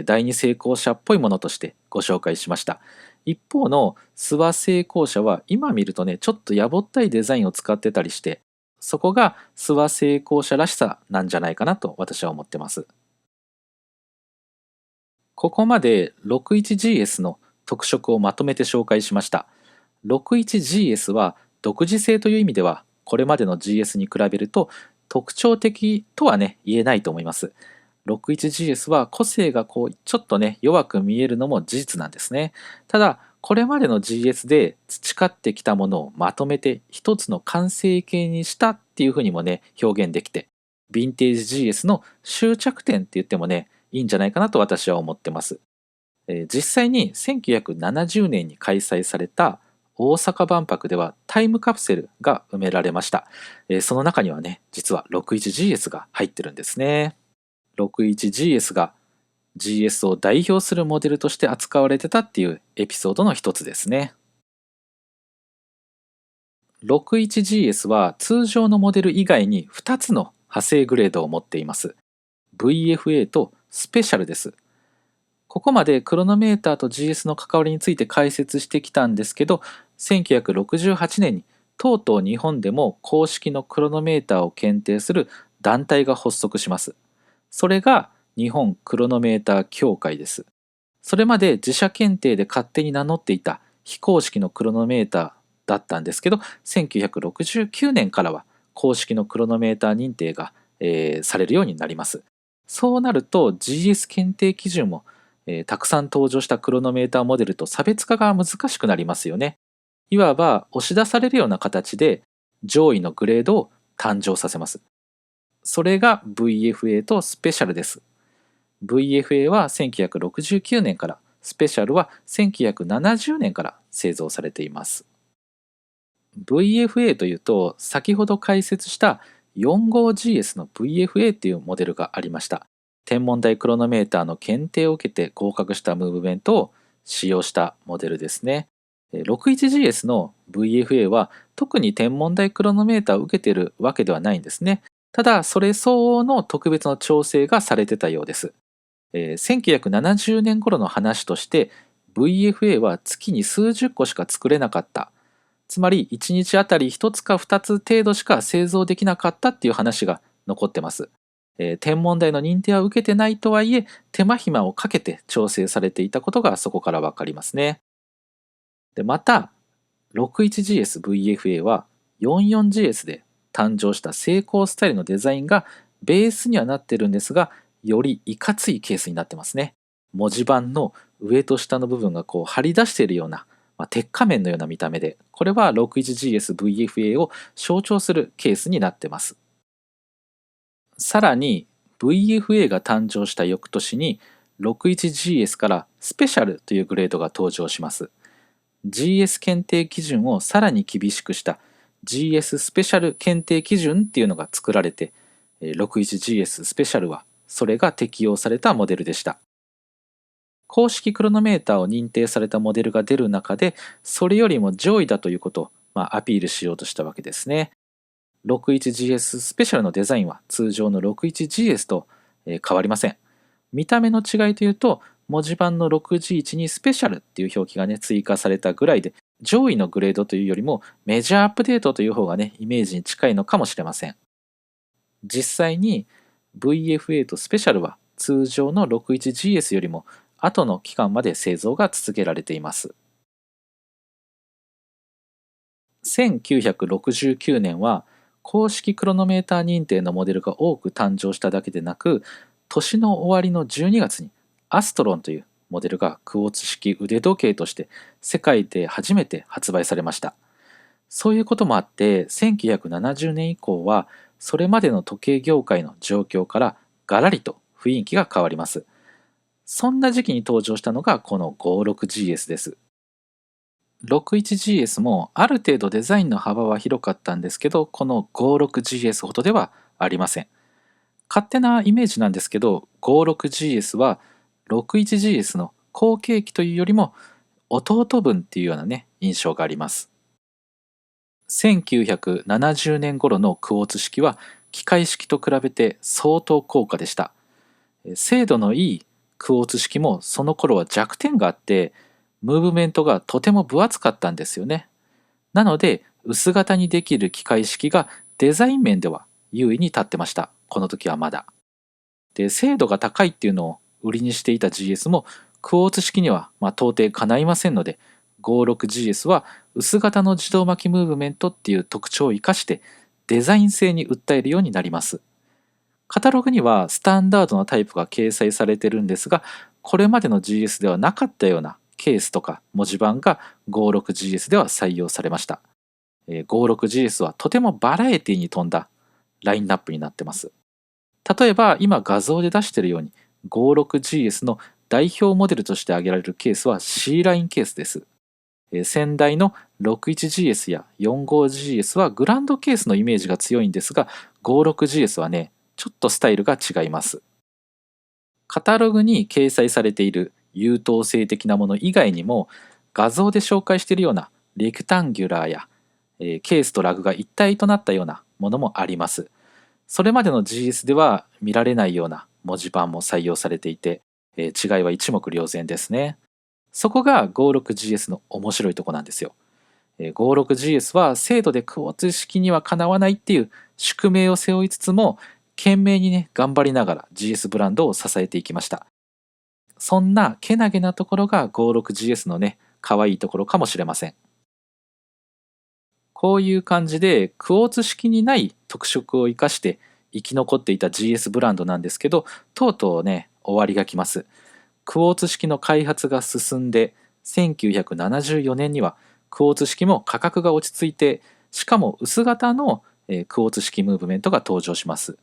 A: 第二成功者っぽいものとしてご紹介しました。一方の諏訪成功者は今見るとね、ちょっとやぼったいデザインを使ってたりして、そこが諏訪成功者らしさなんじゃないかなと私は思ってます。ここまで 61GS の特色をまとめて紹介しました。61GS は独自性という意味ではこれまでの GS に比べると特徴的とはね言えないと思います。61GS は個性がこうちょっとね弱く見えるのも事実なんですね。ただこれまでの GS で培ってきたものをまとめて一つの完成形にしたっていうふうにもね表現できて、ヴィンテージ GS の終着点って言ってもねいいんじゃないかなと私は思ってます。実際に1970年に開催された大阪万博ではタイムカプセルが埋められました。その中にはね、実は 61GS が入ってるんですね。61GS が GS を代表するモデルとして扱われてたっていうエピソードの一つですね。61GS は通常のモデル以外に2つの派生グレードを持っています。VFA とスペシャルです。ここまでクロノメーターと GS の関わりについて解説してきたんですけど、1968年にとうとう日本でも公式のクロノメーターを検定する団体が発足します。それが日本クロノメーター協会です。それまで自社検定で勝手に名乗っていた非公式のクロノメーターだったんですけど、1969年からは公式のクロノメーター認定が、されるようになります。そうなると GS 検定基準も、たくさん登場したクロノメーターモデルと差別化が難しくなりますよね。いわば押し出されるような形で上位のグレードを誕生させます。それが VFA とスペシャルです。VFA は1969年から、スペシャルは1970年から製造されています。VFA というと、先ほど解説した 45GS の VFA っていうモデルがありました。天文台クロノメーターの検定を受けて合格したムーブメントを使用したモデルですね。61GS の VFA は特に天文台クロノメーターを受けているわけではないんですね。ただ、それ相応の特別の調整がされてたようです。1970年頃の話として VFA は月に数十個しか作れなかった、つまり1日あたり1つか2つ程度しか製造できなかったっていう話が残ってます。天文台の認定は受けてないとはいえ手間暇をかけて調整されていたことがそこから分かりますね。でまた 61GS-VFA は 44GS で誕生した成功スタイルのデザインがベースにはなってるんですが、よりいかついケースになってますね。文字盤の上と下の部分がこう張り出しているような、鉄仮面のような見た目で、これは 61GS-VFA を象徴するケースになってます。さらに VFA が誕生した翌年に 61GS からスペシャルというグレードが登場します。GS 検定基準をさらに厳しくした GS スペシャル検定基準っていうのが作られて、61GS スペシャルはそれが適用されたモデルでした。公式クロノメーターを認定されたモデルが出る中で、それよりも上位だということを、アピールしようとしたわけですね。61GS スペシャルのデザインは通常の 61GS と変わりません。見た目の違いというと、文字盤の6G1にスペシャルっていう表記がね追加されたぐらいで、上位のグレードというよりもメジャーアップデートという方がねイメージに近いのかもしれません。実際に VFA とスペシャルは通常の 61GS よりも後の期間まで製造が続けられています。1969年は公式クロノメーター認定のモデルが多く誕生しただけでなく、年の終わりの12月にアストロンというモデルがクォーツ式腕時計として世界で初めて発売されました。そういうこともあって1970年以降はそれまでの時計業界の状況からガラリと雰囲気が変わります。そんな時期に登場したのがこの 56GS です。61GS もある程度デザインの幅は広かったんですけど、この 56GS ほどではありません。勝手なイメージなんですけど、56GS は 61GS の後継機というよりも弟分っていうようなね、印象があります。1970年頃のクォーツ式は機械式と比べて相当高価でした。精度のいいクォーツ式もその頃は弱点があって、ムーブメントがとても分厚かったんですよね。なので薄型にできる機械式がデザイン面では優位に立ってました。この時はまだ。で、精度が高いっていうのを売りにしていた GS もクォーツ式には到底かないませんので、56GS は薄型の自動巻きムーブメントっていう特徴を生かしてデザイン性に訴えるようになります。カタログにはスタンダードなタイプが掲載されてるんですが、これまでの GS ではなかったようなケースとか文字盤が 56GS では採用されました。56GS はとてもバラエティに富んだラインナップになってます。例えば今画像で出しているように 56GS の代表モデルとして挙げられるケースは C ラインケースです。先代の 61GS や 45GS はグランドケースのイメージが強いんですが、 56GS はね、ちょっとスタイルが違います。カタログに掲載されている優等生的なもの以外にも、画像で紹介しているようなレクタンギュラーや、ケースとラグが一体となったようなものもあります。それまでの GS では見られないような文字盤も採用されていて、違いは一目瞭然ですね。そこが 56GS の面白いとこなんですよ。56GS は精度でクォーツ式にはかなわないっていう宿命を背負いつつも、懸命にね頑張りながら GS ブランドを支えていきました。そんなけなげなところが 56GS のね可愛いところかもしれません。こういう感じでクォーツ式にない特色を生かして生き残っていた GS ブランドなんですけど、とうとうね終わりが来ます。クォーツ式の開発が進んで1974年にはクォーツ式も価格が落ち着いて、しかも薄型のクォーツ式ムーブメントが登場します。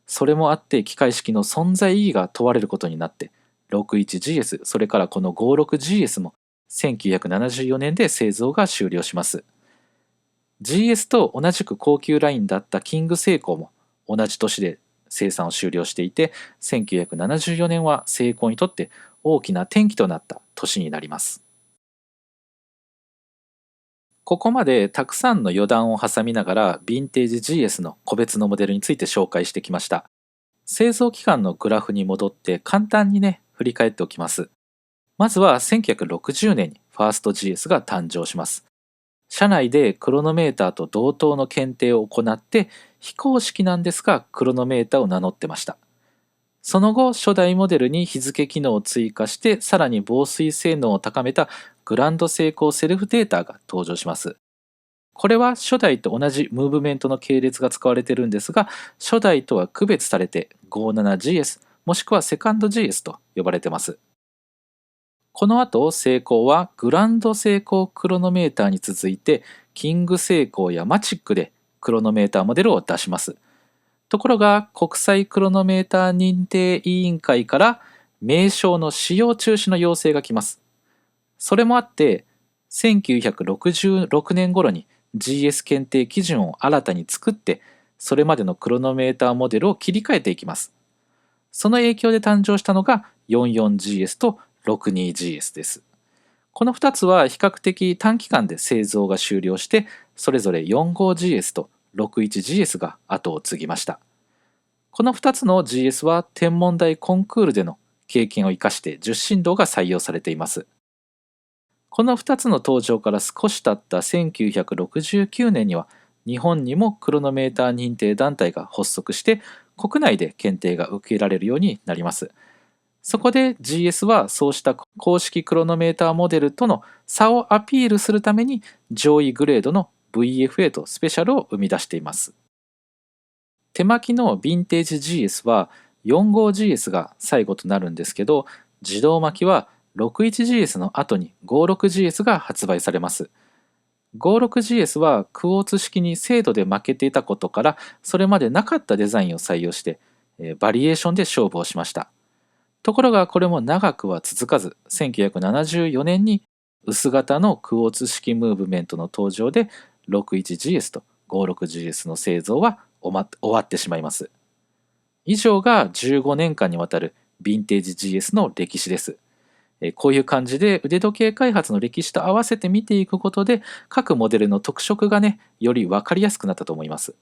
A: それもあって機械式の存在意義が問われることになって、 61GS それからこの 56GS も1974年で製造が終了します。 GS と同じく高級ラインだったキングセイコーも同じ年で生産を終了していて、1974年はセイコーにとって大きな転機となった年になります。ここまでたくさんの余談を挟みながらヴィンテージ GS の個別のモデルについて紹介してきました。製造期間のグラフに戻って簡単にね振り返っておきます。まずは1960年にファースト GS が誕生します。社内でクロノメーターと同等の検定を行って非公式なんですがクロノメーターを名乗ってました。その後初代モデルに日付機能を追加してさらに防水性能を高めたグランドセイコーセルフデータが登場します。これは初代と同じムーブメントの系列が使われているんですが、初代とは区別されて 57GS もしくはセカンド GS と呼ばれてます。この後セイコーはグランドセイコークロノメーターに続いてキングセイコーやマチックでクロノメーターモデルを出します。ところが国際クロノメーター認定委員会から名称の使用中止の要請が来ます。それもあって1966年頃に GS 検定基準を新たに作って、それまでのクロノメーターモデルを切り替えていきます。その影響で誕生したのが 44GS と 62GS です。この2つは比較的短期間で製造が終了して、それぞれ 45GS と 61GS が後を継ぎました。この2つの GS は天文台コンクールでの経験を生かして10振動が採用されています。この2つの登場から少し経った1969年には日本にもクロノメーター認定団体が発足して国内で検定が受けられるようになります。そこで GS はそうした公式クロノメーターモデルとの差をアピールするために上位グレードの VFA とスペシャルを生み出しています。手巻きのヴィンテージ GS は 45GS が最後となるんですけど、自動巻きは 61GS の後に 56GS が発売されます。56GS はクォーツ式に精度で負けていたことから、それまでなかったデザインを採用して、バリエーションで勝負をしました。ところがこれも長くは続かず、1974年に薄型のクォーツ式ムーブメントの登場で 61GS と 56GS の製造は終わってしまいます。以上が15年間にわたるヴィンテージ GS の歴史です。こういう感じで腕時計開発の歴史と合わせて見ていくことで、各モデルの特色がね、より分かりやすくなったと思います。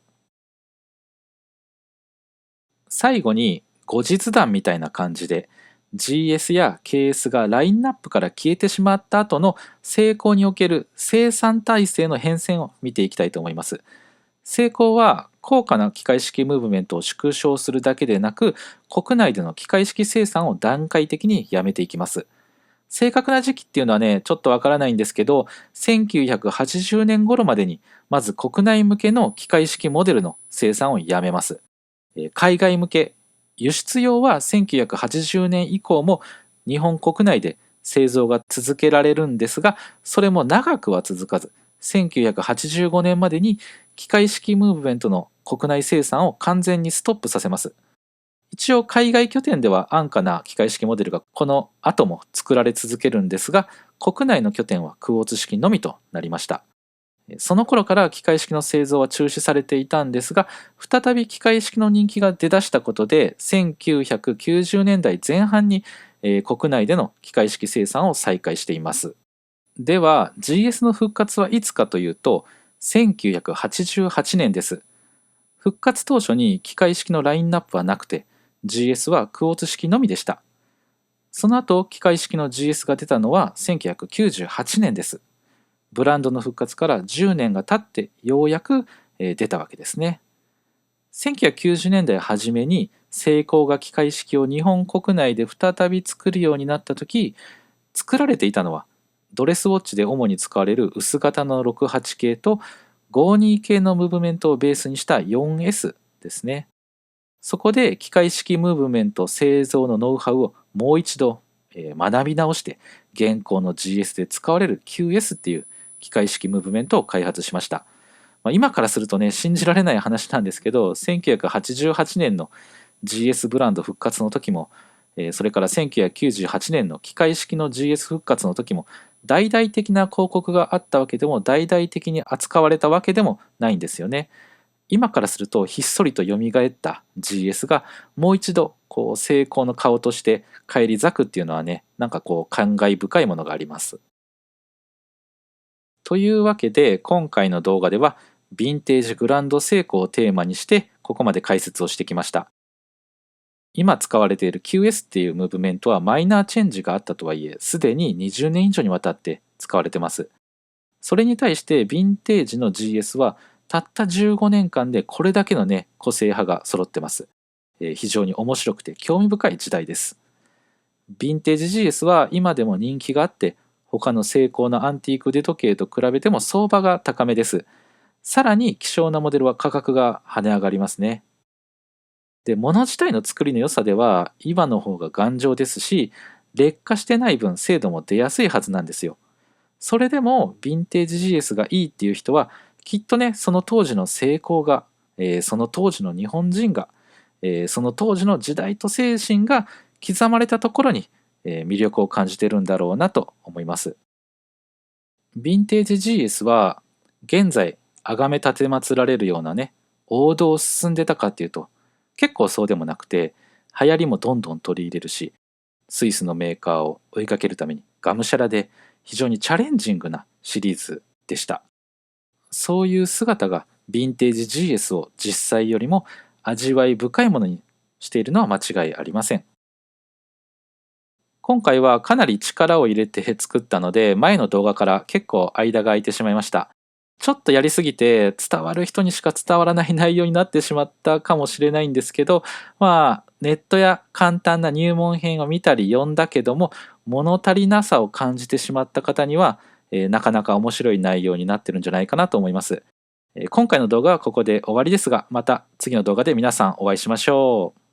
A: 最後に後日談みたいな感じで、 GS や KS がラインナップから消えてしまった後のセイコーにおける生産体制の変遷を見ていきたいと思います。セイコーは高価な機械式ムーブメントを縮小するだけでなく、国内での機械式生産を段階的にやめていきます。正確な時期っていうのはね、ちょっとわからないんですけど、1980年頃までにまず国内向けの機械式モデルの生産をやめます。海外向け、輸出用は1980年以降も日本国内で製造が続けられるんですが、それも長くは続かず、1985年までに機械式ムーブメントの国内生産を完全にストップさせます。一応海外拠点では安価な機械式モデルがこの後も作られ続けるんですが、国内の拠点はクォーツ式のみとなりました。その頃から機械式の製造は中止されていたんですが、再び機械式の人気が出だしたことで、1990年代前半に国内での機械式生産を再開しています。では GS の復活はいつかというと、1988年です。復活当初に機械式のラインナップはなくて、 GS はクォーツ式のみでした。その後機械式の GS が出たのは1998年です。ブランドの復活から10年が経ってようやく出たわけですね。1990年代初めにセイコーが機械式を日本国内で再び作るようになった時、作られていたのはドレスウォッチで主に使われる薄型の68系と52系のムーブメントをベースにした 4S ですね。そこで機械式ムーブメント製造のノウハウをもう一度学び直して、現行の GS で使われる QS っていう機械式ムーブメントを開発しました。今からするとね、信じられない話なんですけど、1988年の GS ブランド復活の時も、それから1998年の機械式の GS 復活の時も、大々的な広告があったわけでも、大々的に扱われたわけでもないんですよね。今からするとひっそりと蘇った GS がもう一度成功の顔として返り咲くっていうのはね、なんか感慨深いものがあります。というわけで今回の動画ではヴィンテージグランドセイコーをテーマにしてここまで解説をしてきました。今使われている QS っていうムーブメントはマイナーチェンジがあったとはいえ、すでに20年以上にわたって使われてます。それに対してヴィンテージの GS はたった15年間でこれだけのね、個性派が揃ってます。非常に面白くて興味深い時代です。ヴィンテージ GS は今でも人気があって、他の精巧なアンティーク腕時計と比べても相場が高めです。さらに希少なモデルは価格が跳ね上がりますね。で、物自体の作りの良さでは今の方が頑丈ですし、劣化してない分精度も出やすいはずなんですよ。それでもヴィンテージ GS がいいっていう人はきっとね、その当時の成功が、その当時の日本人が、その当時の時代と精神が刻まれたところに、魅力を感じてるんだろうなと思います。ヴィンテージ GS は現在崇め立てまつられるようなね、王道を進んでたかっていうと結構そうでもなくて、流行りもどんどん取り入れるし、スイスのメーカーを追いかけるためにがむしゃらで非常にチャレンジングなシリーズでした。そういう姿がヴィンテージ GS を実際よりも味わい深いものにしているのは間違いありません。今回はかなり力を入れて作ったので、前の動画から結構間が空いてしまいました。ちょっとやりすぎて伝わる人にしか伝わらない内容になってしまったかもしれないんですけど、ネットや簡単な入門編を見たり読んだけども物足りなさを感じてしまった方には、なかなか面白い内容になってるんじゃないかなと思います。今回の動画はここで終わりですが、また次の動画で皆さんお会いしましょう。